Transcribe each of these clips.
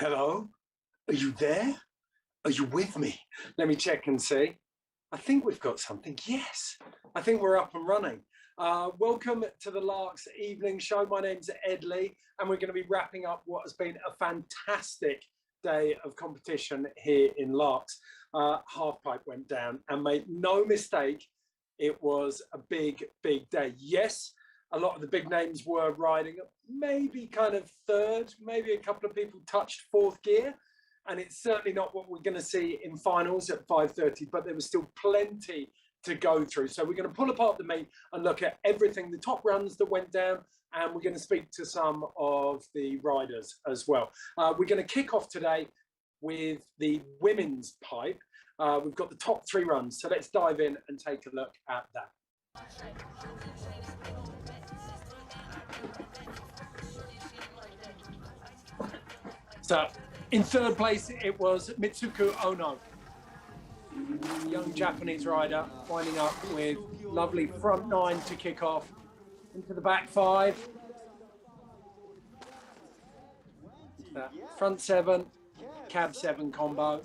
Hello? Are you there? Are you with me? Let me check and see. I think we've got something. Yes, I think we're up and running. Welcome to the Larks evening show. My name's Ed Lee, and we're going to be wrapping up what has been a fantastic day of competition here in Larks. Halfpipe went down, and made no mistake, it was a big, big day. Yes, a lot of the big names were riding maybe kind of third, maybe a couple of people touched fourth gear, and it's certainly not what we're going to see in finals at 5:30, but there was still plenty to go through. So we're going to pull apart the meet and look at everything, the top runs that went down, and we're going to speak to some of the riders as well. We're going to kick off today with the women's pipe. We've got the top three runs, so let's dive in and take a look at that. So in third place, it was Mitsuko Ono, young Japanese rider, winding up with lovely front nine to kick off into the back five. Front seven, cab seven combo.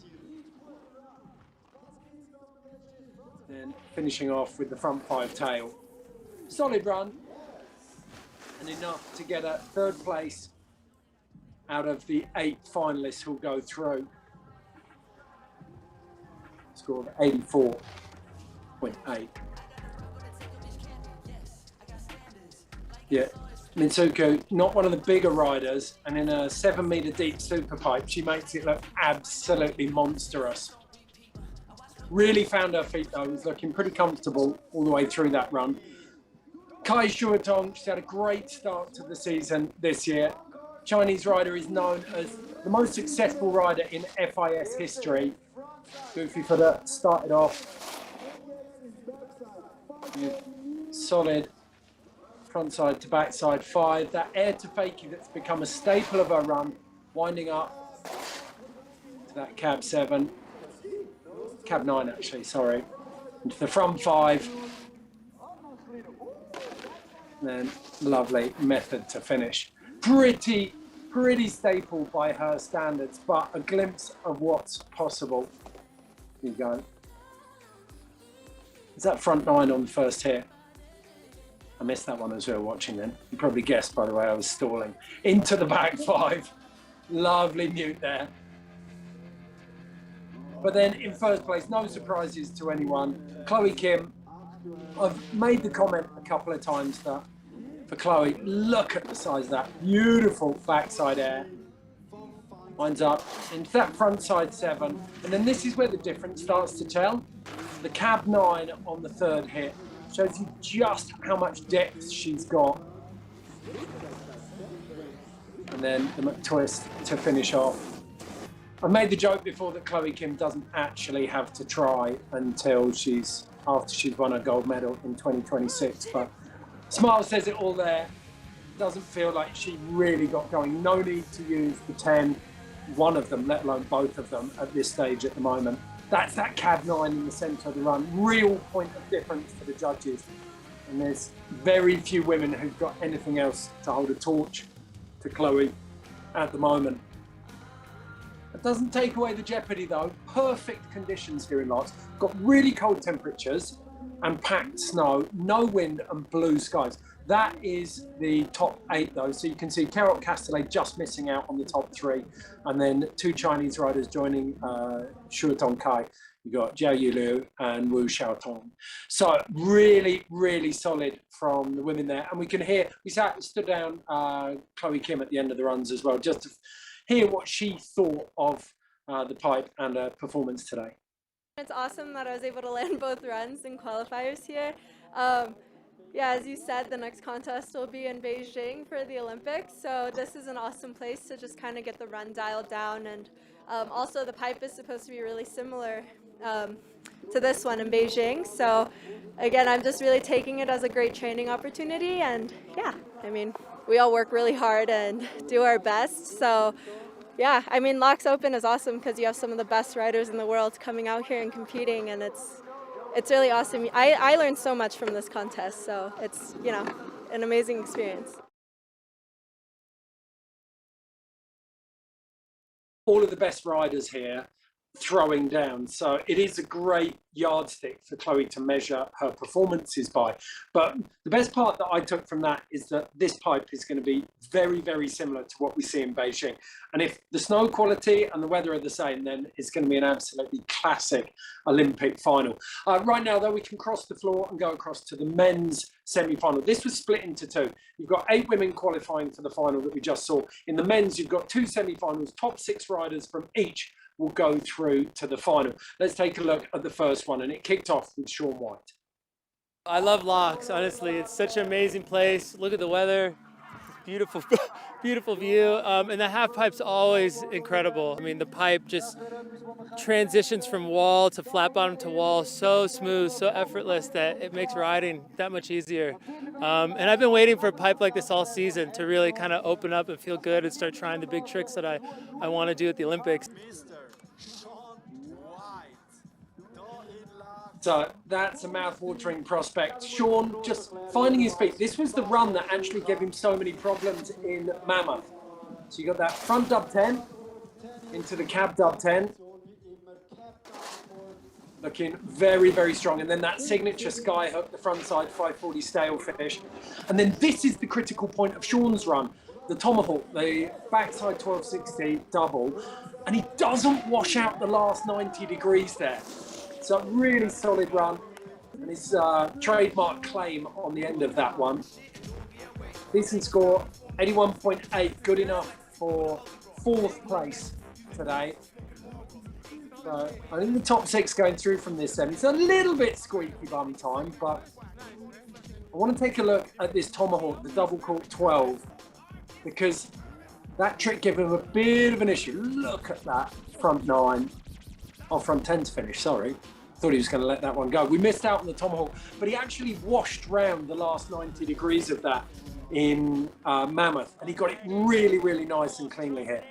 Then finishing off with the front five tail. Solid run, and enough to get a third place out of the 8 finalists who'll go through. Score of 84.8. Yeah, Mitsuko, not one of the bigger riders, and in a 7-meter deep super pipe, she makes it look absolutely monstrous. Really found her feet though, was looking pretty comfortable all the way through that run. Kai Shuotong, she's had a great start to the season this year. Chinese rider is known as the most successful rider in FIS history. Goofy footer started off with solid frontside to backside five. That air to fakie that's become a staple of her run, winding up to that cab seven, cab nine actually, sorry, into the front five. And then lovely method to finish. Pretty staple by her standards, but a glimpse of what's possible. Here you go. Is that front nine on the first hit? I missed that one as we were watching then. You probably guessed by the way I was stalling. Into the back five. Lovely mute there. But then in first place, no surprises to anyone. Chloe Kim. I've made the comment a couple of times that for Chloe, look at the size of that beautiful backside air. Winds up into that front side seven. And then this is where the difference starts to tell. The cab nine on the third hit shows you just how much depth she's got. And then the McTwist to finish off. I made the joke before that Chloe Kim doesn't actually have to try until after she's won a gold medal in 2026, but Smile says it all there. Doesn't feel like she really got going. No need to use the 10, one of them, let alone both of them at this stage at the moment. That's that cab nine in the centre of the run. Real point of difference for the judges. And there's very few women who've got anything else to hold a torch to Chloe at the moment. It doesn't take away the jeopardy though. Perfect conditions here in Larks. Got really cold temperatures and packed snow, no wind and blue skies. That is the top 8 though. So you can see Carol Castellet just missing out on the top 3. And then 2 Chinese riders joining Shuotong Kai. You got Jiao Yulu and Wu Xiaotong. So really, really solid from the women there. And we can hear, we stood down Chloe Kim at the end of the runs as well, just to hear what she thought of the pipe and her performance today. It's awesome that I was able to land both runs in qualifiers here. Yeah, as you said, the next contest will be in Beijing for the Olympics, so this is an awesome place to just kind of get the run dialed down, and also the pipe is supposed to be really similar to this one in Beijing, so again, I'm just really taking it as a great training opportunity, and yeah, I mean, we all work really hard and do our best, so yeah, I mean, LAAX Open is awesome because you have some of the best riders in the world coming out here and competing, and it's really awesome. I learned so much from this contest, so it's, you know, an amazing experience. all of the best riders here throwing down. So it is a great yardstick for Chloe to measure her performances by. But the best part that I took from that is that this pipe is going to be very, very similar to what we see in Beijing. And if the snow quality and the weather are the same, then it's going to be an absolutely classic Olympic final. Right now, though, we can cross the floor and go across to the men's semi-final. This was split into two. You've got 8 women qualifying for the final that we just saw. In the men's, you've got 2 semi-finals, top 6 riders from each will go through to the final. Let's take a look at the first one, and it kicked off with Sean White. I love LAAX, honestly. It's such an amazing place. Look at the weather. Beautiful, beautiful view. And the half pipe's always incredible. I mean, the pipe just transitions from wall to flat bottom to wall so smooth, so effortless that it makes riding that much easier. And I've been waiting for a pipe like this all season to really kind of open up and feel good and start trying the big tricks that I want to do at the Olympics. So that's a mouth-watering prospect. Sean just finding his feet. This was the run that actually gave him so many problems in Mammoth. So you got that front dub 10 into the cab dub 10. Looking very, very strong. And then that signature sky hook, the front side 540 stale finish. And then this is the critical point of Sean's run. The tomahawk, the backside 1260 double. And he doesn't wash out the last 90 degrees there. So really solid run, and his trademark claim on the end of that one. Decent score, 81.8, good enough for 4th place today. So I think the top 6 going through from this semi. It's a little bit squeaky bum time, but I want to take a look at this tomahawk, the double cork 12, because that trick gave him a bit of an issue. Look at that front 9, or front 10 to finish, sorry. Thought he was going to let that one go. We missed out on the tomahawk, but he actually washed round the last 90 degrees of that in Mammoth, and he got it really, really nice and cleanly hit.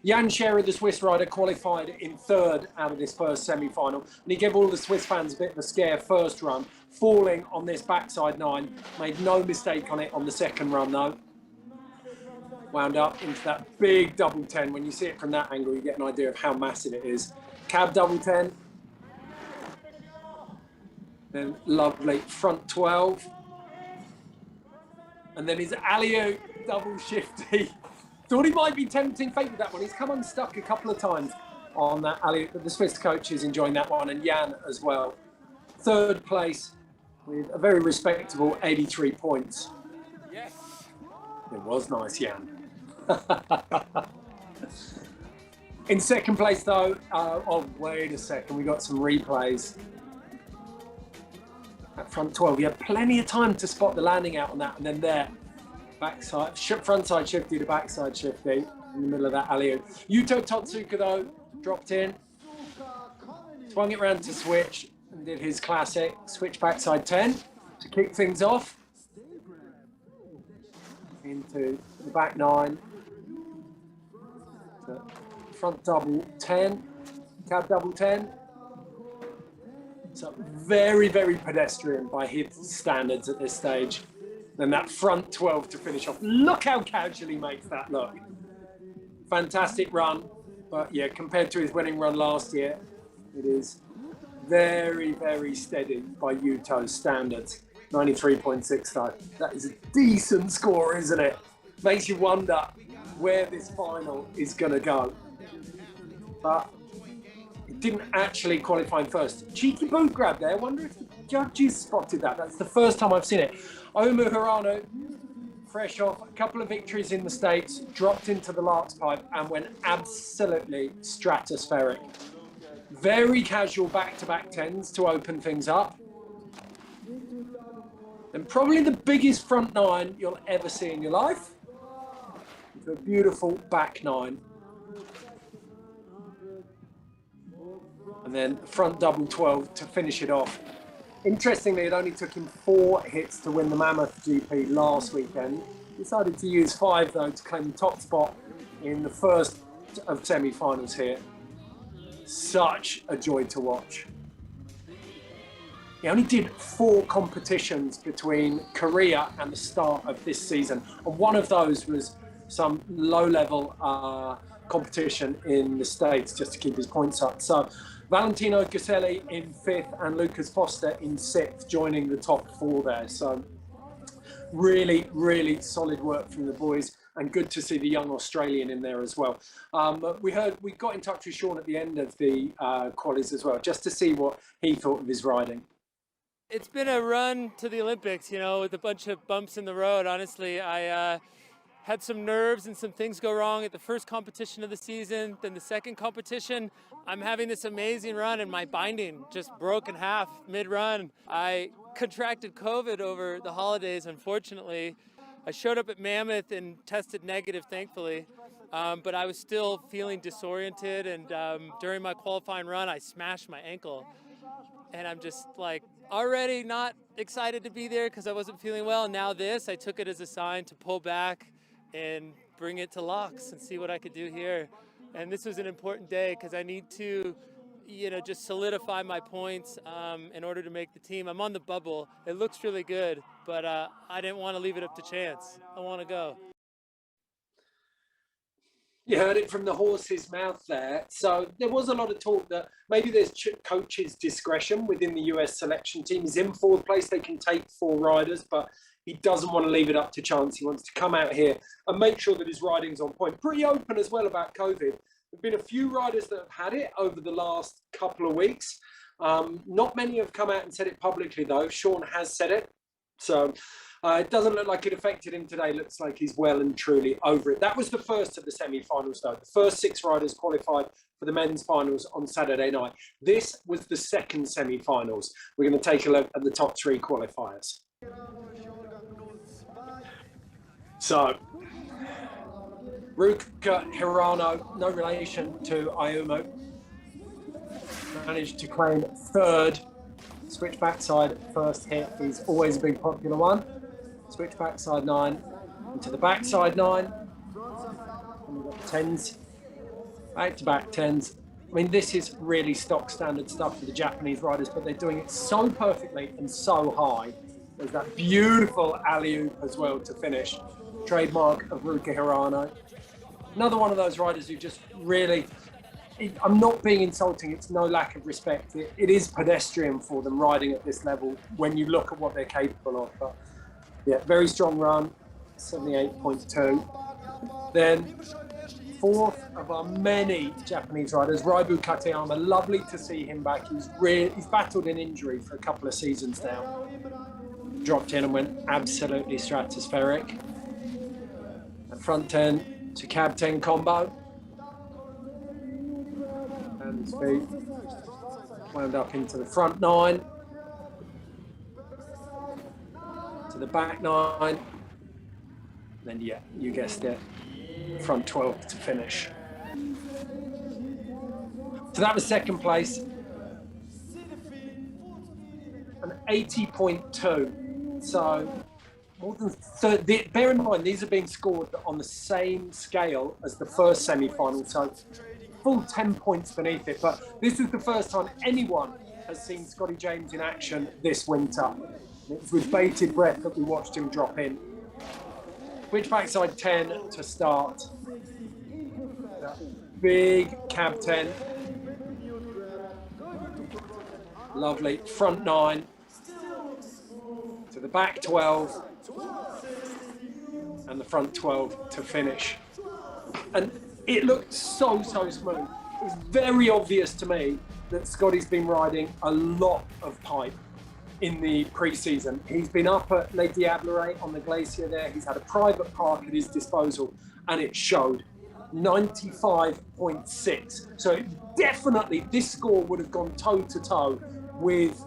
Jan Scherer, the Swiss rider, qualified in 3rd out of this first semi-final, and he gave all the Swiss fans a bit of a scare first run, falling on this backside 9. Made no mistake on it on the second run, though. Wound up into that big double 10. When you see it from that angle, you get an idea of how massive it is. Cab double 10. Then lovely front 12. And then his alley-oop double shifty. Thought he might be tempting fate with that one. He's come unstuck a couple of times on that alley-oop, but the Swiss coach is enjoying that one, and Jan as well. 3rd place with a very respectable 83 points. Yes. It was nice, Jan. In 2nd place, though, oh, wait a second, we got some replays. That front 12, he had plenty of time to spot the landing out on that, and then there, backside, frontside shifty to backside shifty in the middle of that alley-oop. Yuto Totsuka, though, dropped in, swung it round to switch, and did his classic switch backside 10 to kick things off. Into the back 9. To front double 10, cab double 10. So very, very pedestrian by his standards at this stage. Then that front 12 to finish off. Look how casual he makes that look. Fantastic run. But yeah, compared to his winning run last year, it is very, very steady by Yuto's standards. 93.65. That is a decent score, isn't it? Makes you wonder where this final is going to go. But it didn't actually qualify first. Cheeky boot grab there. I wonder if the judges spotted that. That's the first time I've seen it. Omu Hirano, fresh off a couple of victories in the States, dropped into the LAAX pipe and went absolutely stratospheric. Very casual back-to-back 10s to open things up. And probably the biggest front 9 you'll ever see in your life. It's a beautiful back 9. And then front double 12 to finish it off. Interestingly, it only took him 4 hits to win the Mammoth GP last weekend. He decided to use 5, though, to claim the top spot in the first of semi-finals here. Such a joy to watch. He only did 4 competitions between Korea and the start of this season. And one of those was some low-level competition in the States just to keep his points up. So Valentino Caselli in 5th and Lucas Foster in 6th, joining the top 4 there. So really, really solid work from the boys, and good to see the young Australian in there as well. We got in touch with Sean at the end of the qualies as well, just to see what he thought of his riding. It's been a run to the Olympics, you know, with a bunch of bumps in the road. Honestly, I had some nerves and some things go wrong at the first competition of the season. Then the second competition, I'm having this amazing run and my binding just broke in half mid-run. I contracted COVID over the holidays, unfortunately. I showed up at Mammoth and tested negative, thankfully, but I was still feeling disoriented, and during my qualifying run, I smashed my ankle. And I'm just like already not excited to be there because I wasn't feeling well. And now this, I took it as a sign to pull back and bring it to LAAX and see what I could do here. And this was an important day because I need to, you know, just solidify my points in order to make the team. I'm on the bubble. It looks really good, but I didn't want to leave it up to chance. I want to go. You heard it from the horse's mouth there. So there was a lot of talk that maybe there's coach's discretion within the US selection team. He's in 4th place. They can take 4 riders, but he doesn't want to leave it up to chance. He wants to come out here and make sure that his riding's on point. Pretty open as well about COVID. There have been a few riders that have had it over the last couple of weeks. Not many have come out and said it publicly, though. Sean has said it. So it doesn't look like it affected him today. Looks like he's well and truly over it. That was the first of the semi-finals, though. The first 6 riders qualified for the men's finals on Saturday night. This was the second semi-finals. We're going to take a look at the top 3 qualifiers. So, Ruka Hirano, no relation to Ayumu, managed to claim 3rd. Switch backside first hit is always a big popular one. Switch backside 9 into the backside 9. And we've got 10s, back to back 10s. I mean, this is really stock standard stuff for the Japanese riders, but they're doing it so perfectly and so high. There's that beautiful alley-oop as well to finish. Trademark of Ruka Hirano. Another one of those riders who just really, I'm not being insulting, it's no lack of respect. It is pedestrian for them riding at this level when you look at what they're capable of. But yeah, very strong run, 78.2. Then 4th of our many Japanese riders, Raibu Katayama. Lovely to see him back. He's battled an injury for a couple of seasons now. Dropped in and went absolutely stratospheric. At front 10 to cab 10 combo. And his feet wound up into the front 9. To the back 9. Then yeah, you guessed it, front 12 to finish. So that was second place. An 80.2. So more than 30. Bear in mind, these are being scored on the same scale as the first semi-final, so full 10 points beneath it. But this is the first time anyone has seen Scotty James in action this winter. It was with bated breath that we watched him drop in. Switch backside 10 to start. Big cab 10. Lovely. Front 9 to the back 12 and the front 12 to finish. And it looked so smooth. It was very obvious to me that Scotty's been riding a lot of pipe in the pre-season. He's been up at Lake Diablo on the glacier there. He's had a private park at his disposal, and it showed. 95.6. So definitely this score would have gone toe-to-toe with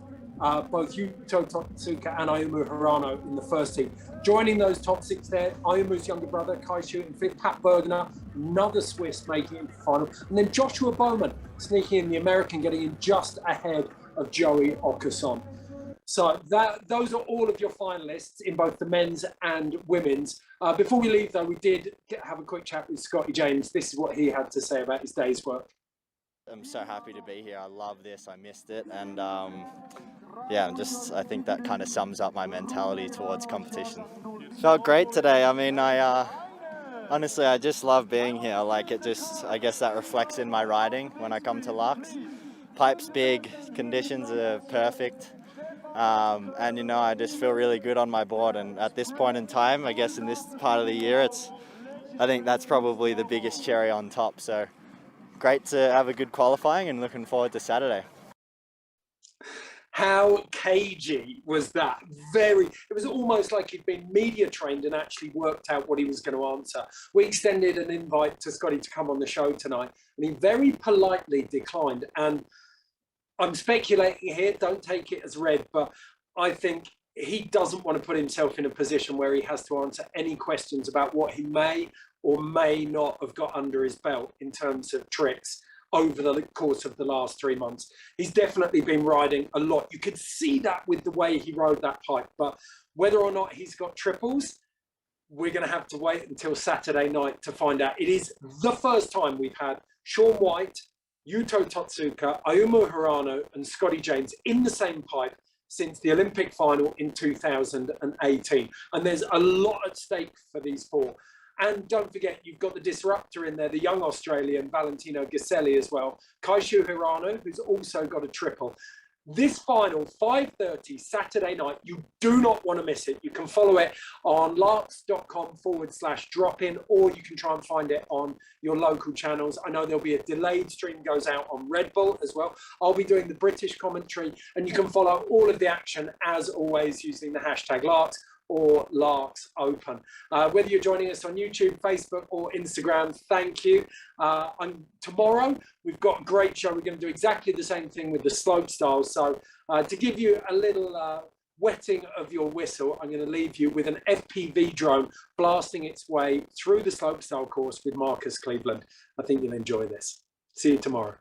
both Yuto Totsuka and Ayumu Hirano in the first team. Joining those top 6 there, Ayumu's younger brother, Kaishu in 5th, Pat Bergner, another Swiss making it into the final. And then Joshua Bowman sneaking in, the American, getting in just ahead of Joey Okuson. So those are all of your finalists in both the men's and women's. Before we leave, though, we did have a quick chat with Scotty James. This is what he had to say about his day's work. I'm so happy to be here. I love this. I missed it. And yeah, I think that kind of sums up my mentality towards competition. Felt great today. I mean, I Honestly, I just love being here. Like I guess that reflects in my riding when I come to LAAX. Pipe's big, conditions are perfect. And you know, I just feel really good on my board. And at this point in time, I guess in this part of the year, I think that's probably the biggest cherry on top. So great to have a good qualifying and looking forward to Saturday. How cagey was that? It was almost like he'd been media trained and actually worked out what he was going to answer. We extended an invite to Scotty to come on the show tonight, and he very politely declined. And I'm speculating here, don't take it as read, but I think he doesn't want to put himself in a position where he has to answer any questions about what he may or may not have got under his belt in terms of tricks over the course of the last 3 months. He's definitely been riding a lot. You could see that with the way he rode that pipe, but whether or not he's got triples, we're going to have to wait until Saturday night to find out. It is the first time we've had Shaun White, Yuto Totsuka, Ayumu Hirano and Scotty James in the same pipe since the Olympic final in 2018. And there's a lot at stake for these four. And don't forget, you've got the disruptor in there, the young Australian Valentino Giselli as well. Kaishu Hirano, who's also got a triple. This final, 5:30 Saturday night, you do not want to miss it. You can follow it on larks.com/drop-in, or you can try and find it on your local channels. I know there'll be a delayed stream goes out on Red Bull as well. I'll be doing the British commentary, and you can follow all of the action, as always, using the hashtag LAAX or LAAX Open. Whether you're joining us on YouTube, Facebook, or Instagram, thank you. Tomorrow, we've got a great show. We're going to do exactly the same thing with the slope styles. So to give you a little wetting of your whistle, I'm going to leave you with an FPV drone blasting its way through the slope style course with Marcus Cleveland. I think you'll enjoy this. See you tomorrow.